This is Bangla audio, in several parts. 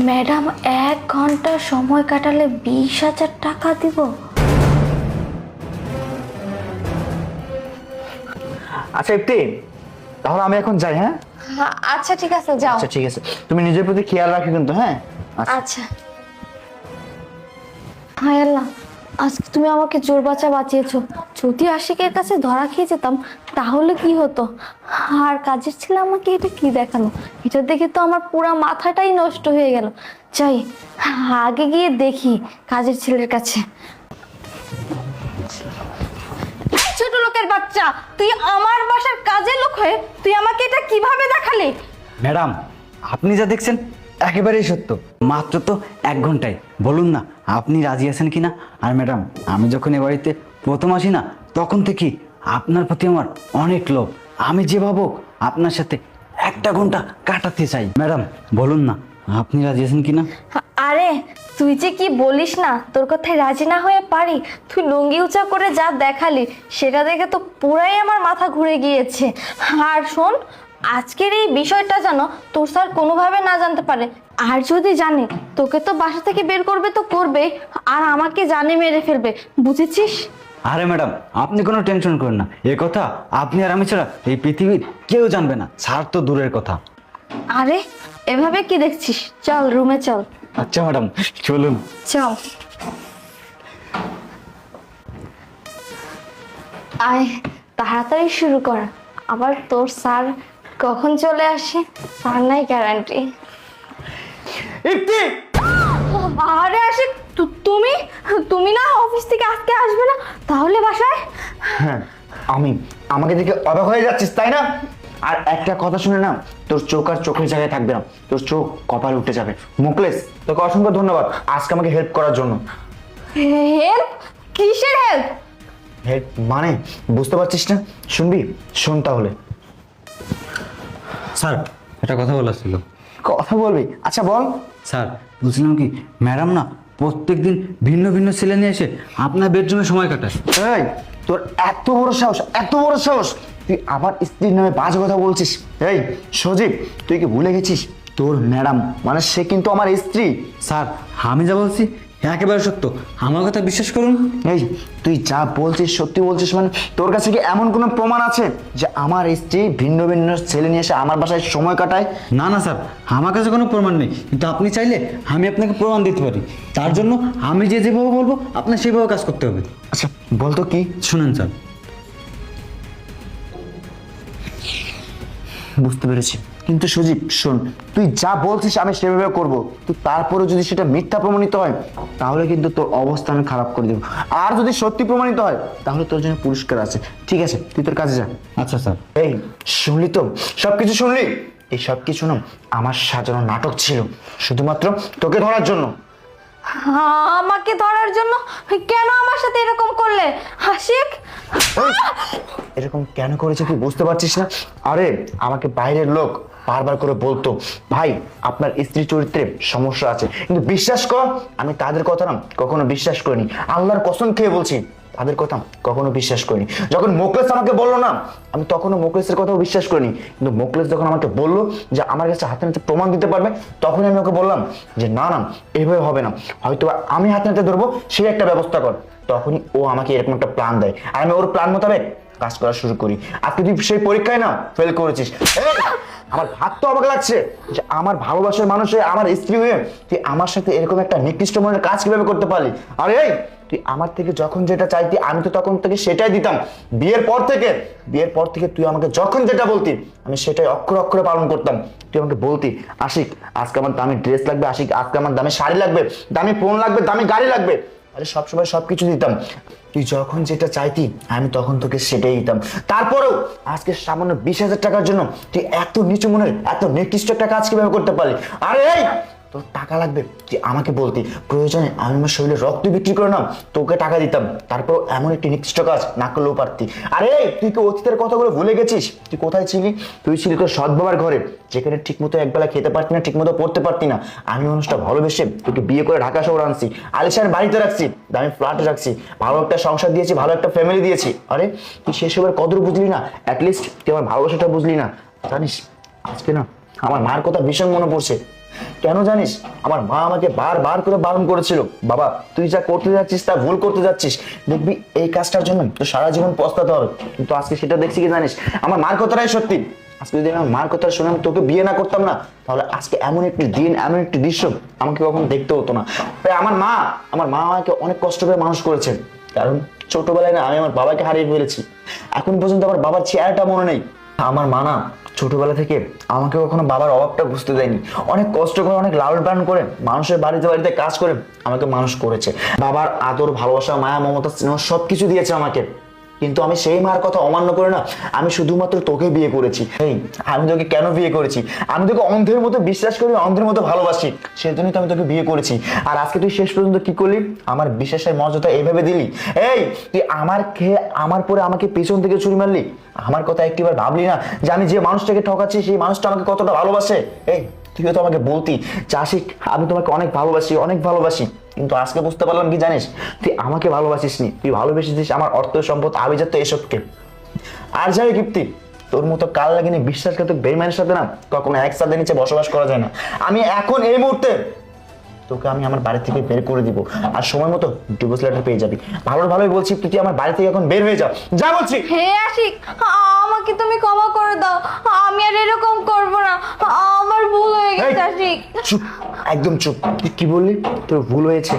ম্যাডাম 1 ঘন্টা সময় কাটালে 20,000 টাকা দিব? আচ্ছা ইপ্তি, তাহলে আমি এখন যাই। হ্যাঁ আচ্ছা ঠিক আছে, যাও। আচ্ছা ঠিক আছে, তুমি নিজের প্রতি খেয়াল রাখো কিন্তু। হ্যাঁ আচ্ছা। হায় আল্লাহ, আজকে তুমি আমাকে জোর বাঁচা বাঁচিয়েছো। যদি আশিকের কাছে ধরা খেয়ে যেতাম তাহলে কি হতো? আর কাজের ছেলে আমাকে এটা কি দেখালো? এটা দেখে তো আমার পুরো মাথাটাই নষ্ট হয়ে গেল। যাই আগে গিয়ে দেখি কাজের ছেলের কাছে। ছোট লোকের বাচ্চা, তুই আমার বাসার কাজের লোক হয়ে তুই আমাকে এটা কিভাবে দেখালি? ম্যাডাম, আপনি যা দেখছেন একেবারেই সত্য। মাত্র তো 1 ঘন্টায়, বলুন না আপনি রাজি আছেন কিনা? আর ম্যাডাম, আমি যখন এ বাড়িতে প্রথম আসি না, তখন থেকে আপনার প্রতি আমার অনেক লোভ। আমি যে ভাবো আপনার সাথে 1 ঘন্টা কাটাতে চাই। ম্যাডাম বলুন না আপনি রাজি আছেন কিনা? আরে তুই যে কি বলিস না, তোর কথায় রাজি না হয়ে পারি? তুই লুঙ্গি উঁচা করে যা দেখালি সেটা দেখে তো পুরাই আমার মাথা ঘুরে গিয়েছে। আর শোন, আজকের এই বিষয়টা যেন তোর স্যার কোনোভাবে না জানতে পারে। আর যদি জানে, তোকে তো বাসা থেকে বের করবে তো করবেই, আর আমাকে জানে মেরে ফেলবে, বুঝেছিস? আরে ম্যাডাম, আপনি কোনো টেনশন করেন না। এ কথা আপনি আর আমি ছাড়া এই পৃথিবীর কেউ জানবে না, স্যার তো দূরের কথা। আরে এভাবে কি দেখছিস? চল রুমে চল। আচ্ছা ম্যাডাম, চলুন। চল আয়, তাড়াতাড়ি শুরু কর। আবার তোর স্যার কখন চলে আসে তার নাই গ্যারান্টি। ইপ্তি, আরে আসে, তুমি তুমি না অফিস থেকে আজকে আসবে না? তাহলে বাসায়? হ্যাঁ আমাকে দেখে অবাক হয়ে যাচ্ছিস তাই না? আর একটা কথা শুনে না, তোর চোখ আর চোখের জায়গায় থাকবে না, তোর চোখ কপালে উঠে যাবে। মুকলেশ, তোকে অসংখ্য ধন্যবাদ আজকে আমাকে হেল্প করার জন্য। হেল্প? কিসের হেল্প? হেল্প মানে বুঝতে পারছিস না? শুনবি? শোন তাহলে। স্যার, একটা কথা বলার ছিল। কথা বলবি? আচ্ছা বল। স্যার বলছিলাম কি, ম্যাডাম না প্রত্যেকদিন ভিন্ন ভিন্ন ছেলে নিয়ে এসে আপনার বেডরুমে সময় কাটায়। এই, তোর এত বড় সাহস, এত বড় সাহস! তুই আমার স্ত্রীর নামে বাজে কথা বলছিস? এই সজীব, তুই কি ভুলে গেছিস তোর ম্যাডাম মানে সে কিন্তু আমার স্ত্রী? স্যার, আমি যা বলছি একেবারে সত্য, আমার কথা বিশ্বাস করুন। এই, তুই যা বলছিস সত্যি বলছিস মানে? তোর কাছে কি এমন কোনো প্রমাণ আছে যে আমার স্ত্রী ভিন্ন ভিন্ন ছেলে নিয়ে এসে আমার বাসায় সময় কাটায়? না না স্যার, আমার কাছে কোনো প্রমাণ নেই, কিন্তু আপনি চাইলে আমি আপনাকে প্রমাণ দিতে পারি। তার জন্য আমি যেভাবে বলবো আপনার সেইভাবে কাজ করতে হবে। আচ্ছা বলতো কি? শুনেন স্যার। বুঝতে পেরেছি, কিন্তু সজীব শোন, তুই যা বলছিস আমি সেভাবে করব। তুই তারপরে যদি সেটা মিথ্যা প্রমাণিত হয় তাহলে কিন্তু তোর অবস্থা আমি খারাপ করে দেবো। আর যদি সত্যি প্রমাণিত হয় তাহলে তোর জন্য পুরস্কার আছে। ঠিক আছে, তুই তোর কাজে যা। আচ্ছা স্যার। এই শুনলি তো? সবকিছু শুনলি? এই সবকিছু না আমার সাজানো নাটক ছিল, শুধুমাত্র তোকে ধরার জন্য। আমাকে ধরার জন্য? কেন আমার সাথে এরকম করলে আশিক? এরকম কেন করেছে তুই বুঝতে পারছিস না? আরে আমাকে বাইরের লোক বারবার করে বলতো, ভাই আপনার স্ত্রী চরিত্রে সমস্যা আছে, কিন্তু বিশ্বাস কর আমি তাদের কথা না কখনো বিশ্বাস করিনি। আল্লাহর কসম খেয়ে বলছি, তাদের কথা কখনো বিশ্বাস করিনি। যখন মোকলেস আমাকে বললো না, আমি তখনও মোকলেসের কথাও বিশ্বাস করিনি। কিন্তু মোকলেস যখন আমাকে বললো যে আমার কাছে হাতে নাতে প্রমাণ দিতে পারবে, তখনই আমি ওকে বললাম যে না না, এইভাবে হবে না, হয়তো আমি হাতে নাতে ধরবো, সেই একটা ব্যবস্থা কর। তখনই ও আমাকে এরকম একটা প্ল্যান দেয়, আর আমি ওর প্ল্যান মোতাবেক কাজ করা শুরু করি। আজকে তুই সেই পরীক্ষায় না ফেল করেছিস। আমার ভাত তো অবাক লাগছে যে আমার ভালোবাসার মানুষ হয়ে, আমার স্ত্রী হয়ে তুই আমার সাথে এরকম একটা নিকৃষ্ট মনের কাজ কিভাবে করতে পারলি? আরে এই, তুই আমার থেকে যখন যেটা চাইতি আমি তো তখন থেকে সেটাই দিতাম। বিয়ের পর থেকে তুই আমাকে যখন যেটা বলতি আমি সেটাই অক্ষরে অক্ষরে পালন করতাম। তুই আমাকে বলতি, আশিক আজকে আমার দামি ড্রেস লাগবে, আশিক আজকে আমার দামি শাড়ি লাগবে, দামি ফোন লাগবে, দামি গাড়ি লাগবে। আরে সবসময় সবকিছু দিতাম। তুই যখন যেটা চাইতি আমি তখন তোকে সেটাই দিতাম। তারপরেও আজকে সামান্য 20,000 টাকার জন্য তুই এত নিচু মনের, এত নিকৃষ্ট একটা কাজ কিভাবে করতে পারলি? আরে এই, তোর টাকা লাগবে তুই আমাকে বলতি, প্রয়োজনে আমি আমার শরীরে রক্ত বিক্রি করে নাও তোকে টাকা দিতাম। তারপর এমন একটি নিকৃষ্ট কাজ না করলেও পারতি। আরে তুই কি অতীতের কথাগুলো ভুলে গেছিস? তুই কোথায় ছিলি? তুই ছিলি তোর সৎ বাবার ঘরে, যেখানে ঠিকমতো একবেলা খেতে পারতি না, ঠিকমতো পড়তে পারতি না। আমি মানুষটা ভালোবেসে তোকে বিয়ে করে ঢাকা শহর আনছি, আলিশান বাড়িতে রাখছি, দামি ফ্ল্যাটে রাখছি, ভালো একটা সংসার দিয়েছি, ভালো একটা ফ্যামিলি দিয়েছি। আরে তুই সেসবের কদর বুঝলি না, অ্যাটলিস্ট তুই আমার ভালোবাসাটা বুঝলি না। জানিস আজকে না আমার মার কথা ভীষণ মনে পড়ছে। কেন জানিস, আমার মা আমাকে বারবার করে বারণ করেছিল, বাবা তুই যা করতে যাচ্ছিস তা ভুল করতে যাচ্ছিস, দেখবি এই কাজটার জন্য তো সারা জীবন পস্তাতে হবে। কিন্তু আজকে সেটা দেখছি কি জানিস, আমার মার কথাটাই সত্যি। আজকে যদি আমার মার কথা শুনে আমি তোকে বিয়ে না করতাম না, তাহলে আজকে এমন একটি দিন, এমন একটি দৃশ্য আমাকে কখনো দেখতে হতো না। তাই আমার মা আমাকে অনেক কষ্ট করে মানুষ করেছে। কারণ ছোটবেলায় না আমি আমার বাবাকে হারিয়ে ফেলেছি, এখন পর্যন্ত আমার বাবার চেহারাটা মনে নেই। আমার মা না ছোটবেলা থেকে আমাকে কখনো বাবার অভাবটা বুঝতে দেয়নি, অনেক কষ্ট করে, অনেক লালন পালন করে, মানুষের বাড়িতে বাড়িতে কাজ করে আমাকে মানুষ করেছে। বাবার আদর, ভালোবাসা, মায়া, মমতা, স্নেহ সবকিছু দিয়েছে আমাকে। কিন্তু আমি সেই মার কথা অমান্য করে না আমি শুধুমাত্র তোকে বিয়ে করেছি। এই আমি তোকে কেন বিয়ে করেছি, আমি তোকে অন্ধের মতো বিশ্বাস করি, অন্ধের মতো ভালোবাসি, সেই জন্যই তো আমি তোকে বিয়ে করেছি। আর আজকে তুই শেষ পর্যন্ত কি করলি, আমার বিশ্বাসের মর্যাদা এইভাবে দিলি। এই তুই আমার খেয়ে আমার পরে আমাকে পেছন থেকে ছুরি মারলি, আমার কথা একটিবার ভাবলি না যে আমি যে মানুষটাকে ঠকাচ্ছি সেই মানুষটা আমাকে কতটা ভালোবাসে। এই তুইও তো আমাকে বলতি চাষিক আমি তোমাকে অনেক ভালোবাসি, অনেক ভালোবাসি, কিন্তু আজকে বুঝতে পারলাম কি জানিস, তুই আমাকে ভালোবাসিস নি, তুই ভালোবেসেছিস আমার অর্থ, সম্পদ, আভিজাত্য এসবকে। আর যাই কীর্তি, তোর মতো কাল লাগিনি বিশ্বাসঘাতক বেইমানের সাথে না কখনো এক ছাদের নিচে বসবাস করা যায় না। আমি এখন এই মুহূর্তে তোকে আমি আমার বাড়ি থেকে বের করে দিব, আর সময় মতো ডিভোর্স লেটার পেয়ে যাবি। ভালোই বলছি, তুই আমার বাড়ি থেকে এখন বের হয়ে যা, যা বলছি। হে আশিক, আমাকে তুমি ক্ষমা করে দাও, আমি আর এরকম করব না, আমার ভুল হয়ে গেছে আশিক। চুপ, একদম চুপ। তুই কি বললি তোর ভুল হয়েছে?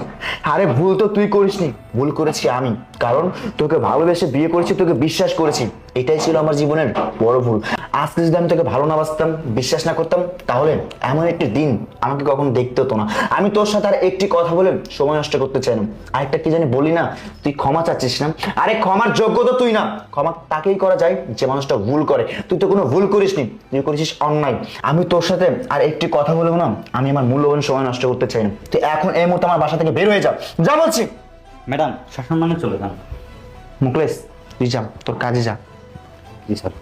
আরে ভুল তো তুই করিসনি, ভুল করেছি আমি। কারণ তোকে ভালোবেসে বিয়ে করেছি, তোকে বিশ্বাস করেছি, এটাই ছিল আমার জীবনের বড় ভুল। আজকে যদি আমি তোকে ভালো না বাসতাম, বিশ্বাস না করতাম, তাহলে এমন একটি দিন আমাকে কখনো দেখতে হতো না। আমি তোর সাথে আর একটি কথা বলে সময় নষ্ট করতে চাই না। আরেকটা কি জানি বলি না, তুই ক্ষমা চাচ্ছিস না, আরে ক্ষমার যোগ্য তো তুই না। ক্ষমা তাকেই করা যায় যে মানুষটা ভুল করে, তুই তো কোনো ভুল করিসনি, তুই করেছিস অন্যায়। আমি তোর সাথে আর একটি কথা বলবো না, আমি আমার মূল্যবান সময় নষ্ট করতে চাই না। তুই এখন এই মুহূর্তে আমার বাসা থেকে বের হয়ে যা, যা বলছি। ম্যাডাম সসম্মানে চলে যান। মুকলেশ তুই যা, তোর কাজে যা। জি স্যার।